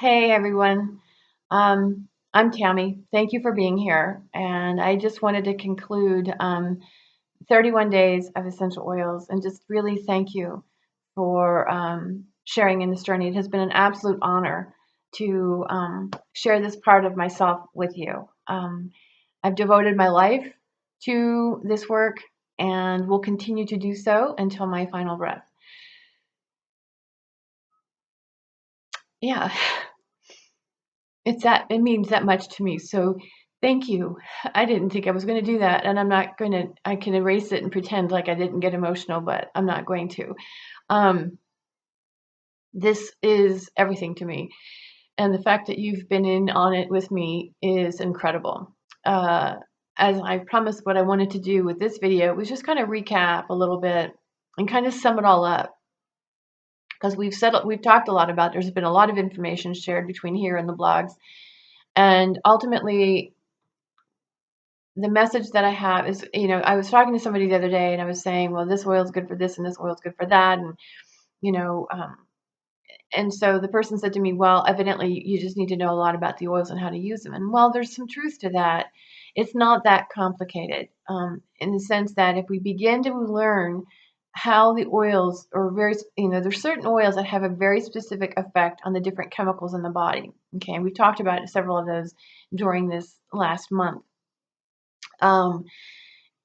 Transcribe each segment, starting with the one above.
Hey everyone, I'm Tammy. Thank you for being here. And I just wanted to conclude 31 days of essential oils and just really thank you for sharing in this journey. It has been an absolute honor to share this part of myself with you. I've devoted my life to this work and will continue to do so until my final breath. Yeah. It means that much to me. So thank you. I didn't think I was going to do that, and I'm not going to. I can erase it and pretend like I didn't get emotional, but I'm not going to. Um, this is everything to me, and the fact that you've been in on it with me is incredible. Uh, as I promised, what I wanted to do with this video was just kind of recap a little bit and kind of sum it all up, because we've talked a lot about. There's been a lot of information shared between here and the blogs, and ultimately the message that I have is, I was talking to somebody the other day and I was saying, well, this oil is good for this and this oil is good for that. And, you know, um, and so the person said to me, well, evidently you just need to know a lot about the oils and how to use them. And well, there's some truth to that. It's not that complicated, in the sense that if we begin to learn how the oils are there's certain oils that have a very specific effect on the different chemicals in the body. Okay. And we've talked about several of those during this last month. Um,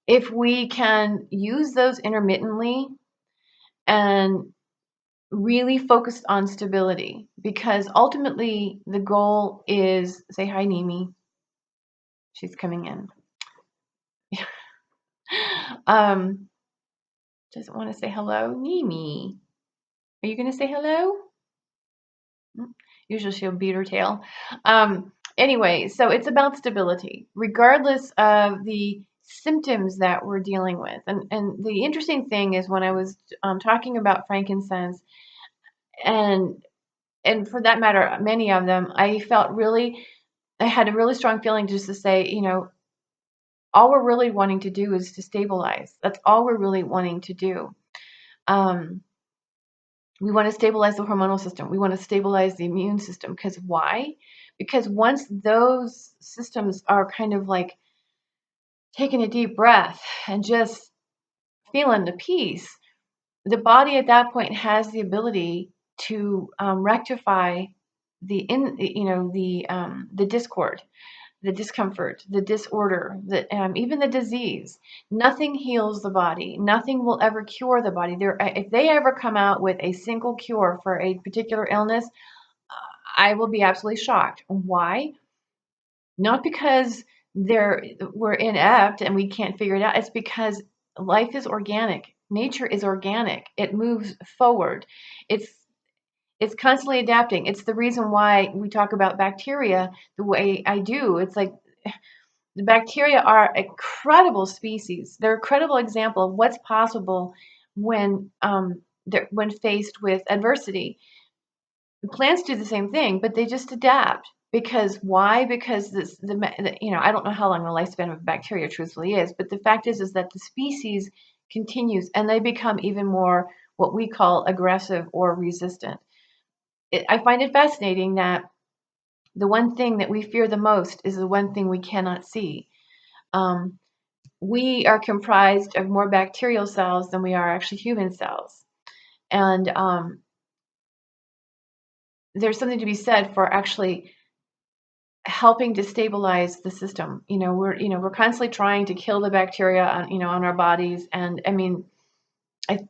if we can use those intermittently and really focus on stability, because ultimately the goal is, say hi, Nimi. She's coming in. Doesn't want to say hello. Nimi, are you going to say hello? Usually she'll beat her tail. Anyway, so it's about stability, regardless of the symptoms that we're dealing with. And the interesting thing is when I was talking about frankincense, and for that matter, many of them, I had a really strong feeling just to say, all we're really wanting to do is to stabilize. That's all we're really wanting to do. We want to stabilize the hormonal system. We want to stabilize the immune system. Because why? Because once those systems are kind of like taking a deep breath and just feeling the peace, the body at that point has the ability to rectify the discord, the discomfort, the disorder, even the disease. Nothing heals the body. Nothing will ever cure the body. If they ever come out with a single cure for a particular illness, I will be absolutely shocked. Why? Not because we're inept and we can't figure it out. It's because life is organic. Nature is organic. It moves forward. It's constantly adapting. It's the reason why we talk about bacteria the way I do. It's like the bacteria are a credible species. They're a credible example of what's possible when when faced with adversity. Plants do the same thing, but they just adapt. Because why? Because I don't know how long the lifespan of bacteria truthfully is, but the fact is that the species continues and they become even more what we call aggressive or resistant. I find it fascinating that the one thing that we fear the most is the one thing we cannot see. We are comprised of more bacterial cells than we are actually human cells. And there's something to be said for actually helping to stabilize the system. We're constantly trying to kill the bacteria on our bodies. And it's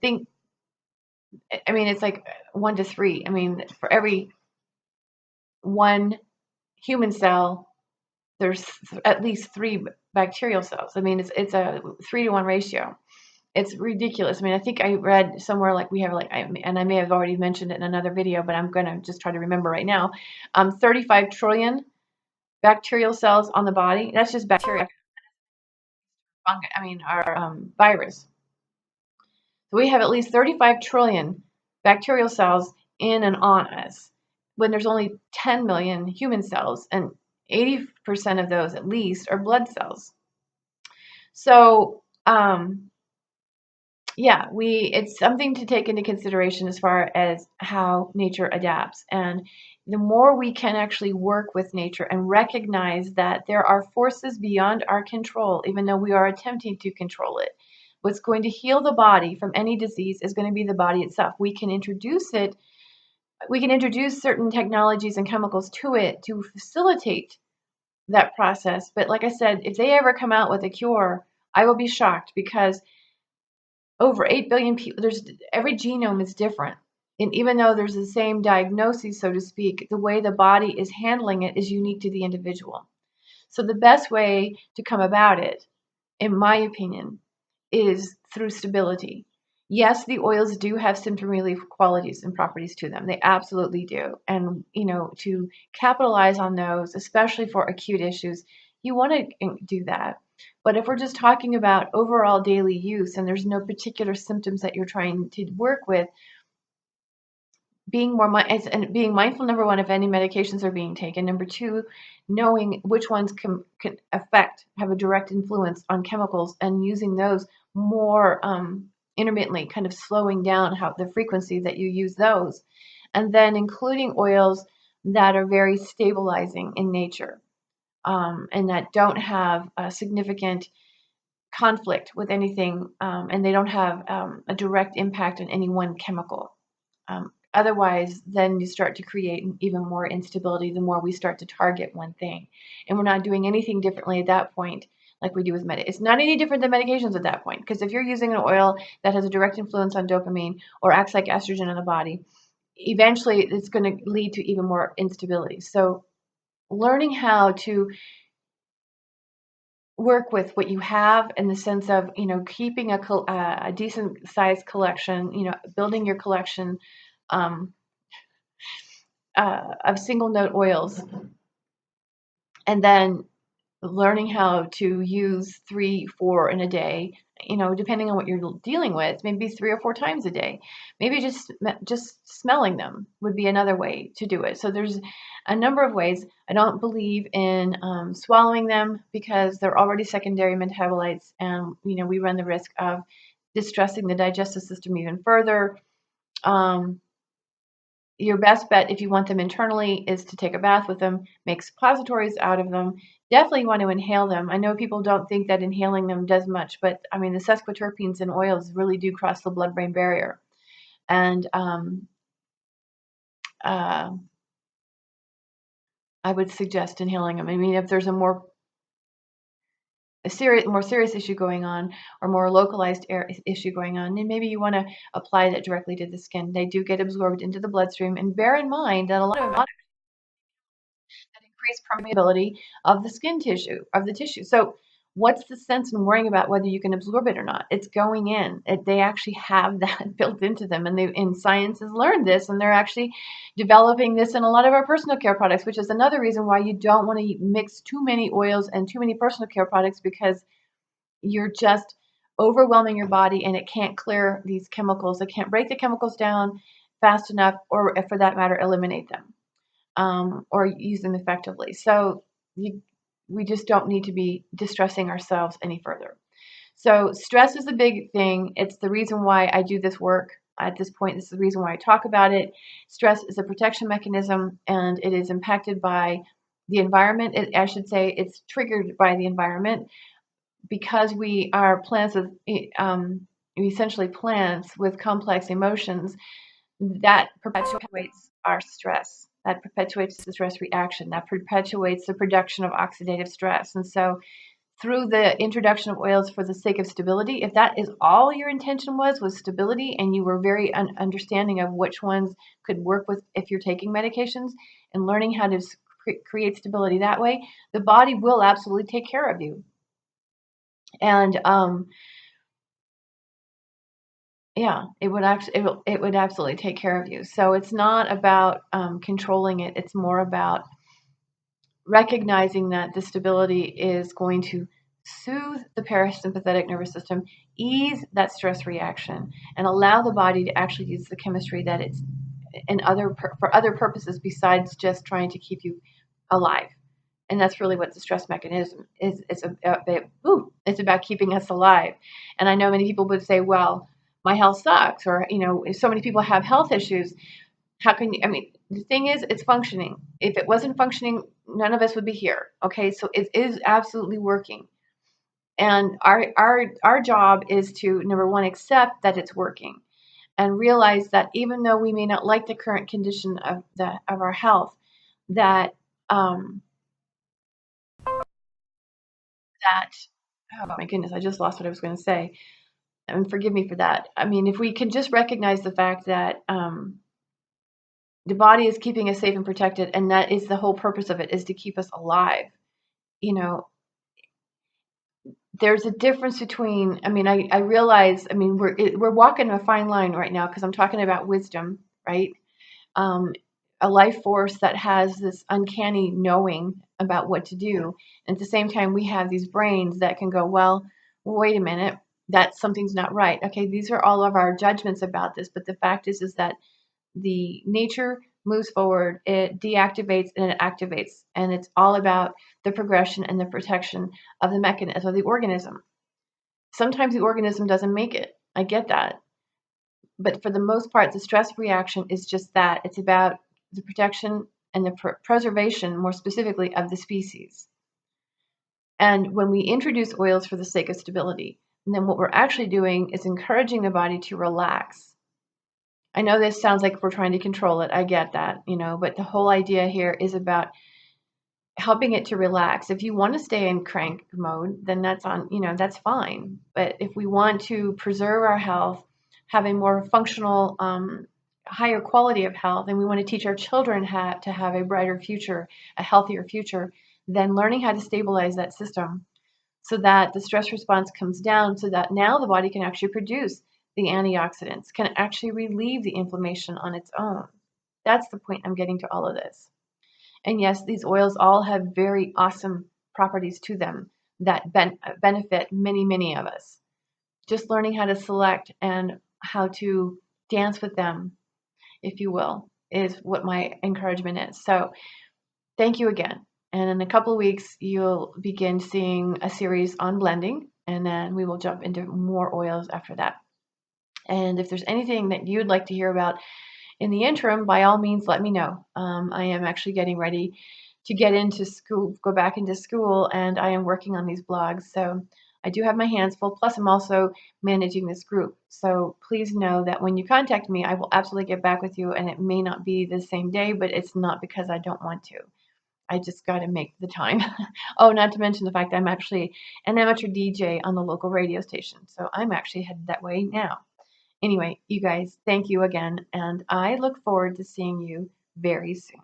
like 1 to 3. For every one human cell, there's at least 3 bacterial cells. It's a 3-to-1 ratio. It's ridiculous. I think I read somewhere like we have and I may have already mentioned it in another video, but I'm going to just try to remember right now. 35 trillion bacterial cells on the body. That's just bacteria. Our virus. So we have at least 35 trillion bacterial cells in and on us, when there's only 10 million human cells, and 80% of those at least are blood cells. So, yeah, it's something to take into consideration as far as how nature adapts. And the more we can actually work with nature and recognize that there are forces beyond our control, even though we are attempting to control it, what's going to heal the body from any disease is going to be the body itself. We can introduce certain technologies and chemicals to it to facilitate that process. But like I said, if they ever come out with a cure, I will be shocked, because over 8 billion people, every genome is different. And even though there's the same diagnosis, so to speak, the way the body is handling it is unique to the individual. So the best way to come about it, in my opinion, is through stability. Yes, the oils do have symptom relief qualities and properties to them. They absolutely do. And, to capitalize on those, especially for acute issues, you want to do that. But if we're just talking about overall daily use and there's no particular symptoms that you're trying to work with, being mindful, number one, if any medications are being taken. Number two, knowing which ones can have a direct influence on chemicals, and using those more intermittently, kind of slowing down how the frequency that you use those. And then including oils that are very stabilizing in nature, and that don't have a significant conflict with anything, and they don't have a direct impact on any one chemical. Otherwise, then you start to create even more instability the more we start to target one thing. And we're not doing anything differently at that point like we do with It's not any different than medications at that point, because if you're using an oil that has a direct influence on dopamine or acts like estrogen in the body, eventually it's going to lead to even more instability. So learning how to work with what you have, in the sense of, keeping a decent sized collection, building your collection, um, of single note oils, and then learning how to use 3, 4 in a day, depending on what you're dealing with, maybe 3 or 4 times a day. Maybe just smelling them would be another way to do it. So there's a number of ways. I don't believe in swallowing them, because they're already secondary metabolites, and we run the risk of distressing the digestive system even further. Um, your best bet, if you want them internally, is to take a bath with them, make suppositories out of them. Definitely want to inhale them. I know people don't think that inhaling them does much, but I mean, the sesquiterpenes in oils really do cross the blood-brain barrier. And uh, I would suggest inhaling them. I mean, if there's a more serious issue going on, or more localized issue going on, then maybe you want to apply that directly to the skin. They do get absorbed into the bloodstream, and bear in mind that a lot of that increase permeability of the skin tissue, of the tissue. So what's the sense in worrying about whether you can absorb it or not? It's going in. They actually have that built into them, and science has learned this, and they're actually developing this in a lot of our personal care products, which is another reason why you don't want to mix too many oils and too many personal care products, because you're just overwhelming your body, and it can't clear these chemicals. It can't break the chemicals down fast enough, or for that matter, eliminate them, or use them effectively. So we just don't need to be distressing ourselves any further. So stress is a big thing. It's the reason why I do this work. At this point, this is the reason why I talk about it. Stress is a protection mechanism, and it is impacted by the environment. I should say it's triggered by the environment, because we are plants with essentially plants with complex emotions. That perpetuates our stress. That perpetuates the stress reaction. That perpetuates the production of oxidative stress. And so, through the introduction of oils for the sake of stability, if that is all your intention was stability, and you were very understanding of which ones could work with if you're taking medications, and learning how to create stability that way, the body will absolutely take care of you. And yeah, it would absolutely take care of you. So it's not about controlling it. It's more about recognizing that the stability is going to soothe the parasympathetic nervous system, ease that stress reaction, and allow the body to actually use the chemistry that it's for other purposes besides just trying to keep you alive. And that's really what the stress mechanism is. It's about keeping us alive. And I know many people would say, well, my health sucks, or, if so many people have health issues. How can you, I mean, the thing is, it's functioning. If it wasn't functioning, none of us would be here. Okay. So it is absolutely working. And our job is to, number one, accept that it's working and realize that even though we may not like the current condition of our health, that um, that oh my goodness, I just lost what I was going to say, and forgive me for that. I mean, if we can just recognize the fact that the body is keeping us safe and protected, and that is the whole purpose of it, is to keep us alive. You know, there's a difference between. I mean, I realize. I mean, we're walking a fine line right now because I'm talking about wisdom, right? um, a life force that has this uncanny knowing about what to do. And at the same time, we have these brains that can go, well, wait a minute, that something's not right. Okay, these are all of our judgments about this, but the fact is that the nature moves forward, it deactivates and it activates, and it's all about the progression and the protection of the mechanism of the organism. Sometimes the organism doesn't make it. I get that, but for the most part, the stress reaction is just that. It's about the protection and the preservation, more specifically, of the species. And when we introduce oils for the sake of stability, then what we're actually doing is encouraging the body to relax. I know this sounds like we're trying to control it. I get that, but the whole idea here is about helping it to relax. If you want to stay in crank mode, then that's fine. But if we want to preserve our health, have a more functional, higher quality of health, and we want to teach our children how to have a brighter future, a healthier future, then learning how to stabilize that system so that the stress response comes down, so that now the body can actually produce the antioxidants, can actually relieve the inflammation on its own. That's the point I'm getting to all of this. And yes, these oils all have very awesome properties to them that benefit many, many of us. Just learning how to select and how to dance with them, if you will, is what my encouragement is. So thank you again. And in a couple of weeks, you'll begin seeing a series on blending, and then we will jump into more oils after that. And if there's anything that you'd like to hear about in the interim, by all means, let me know. I am actually getting ready to get into school, go back into school, and I am working on these blogs. So I do have my hands full. Plus, I'm also managing this group. So please know that when you contact me, I will absolutely get back with you. And it may not be the same day, but it's not because I don't want to. I just got to make the time. Oh, not to mention the fact that I'm actually an amateur DJ on the local radio station. So I'm actually headed that way now. Anyway, you guys, thank you again, and I look forward to seeing you very soon.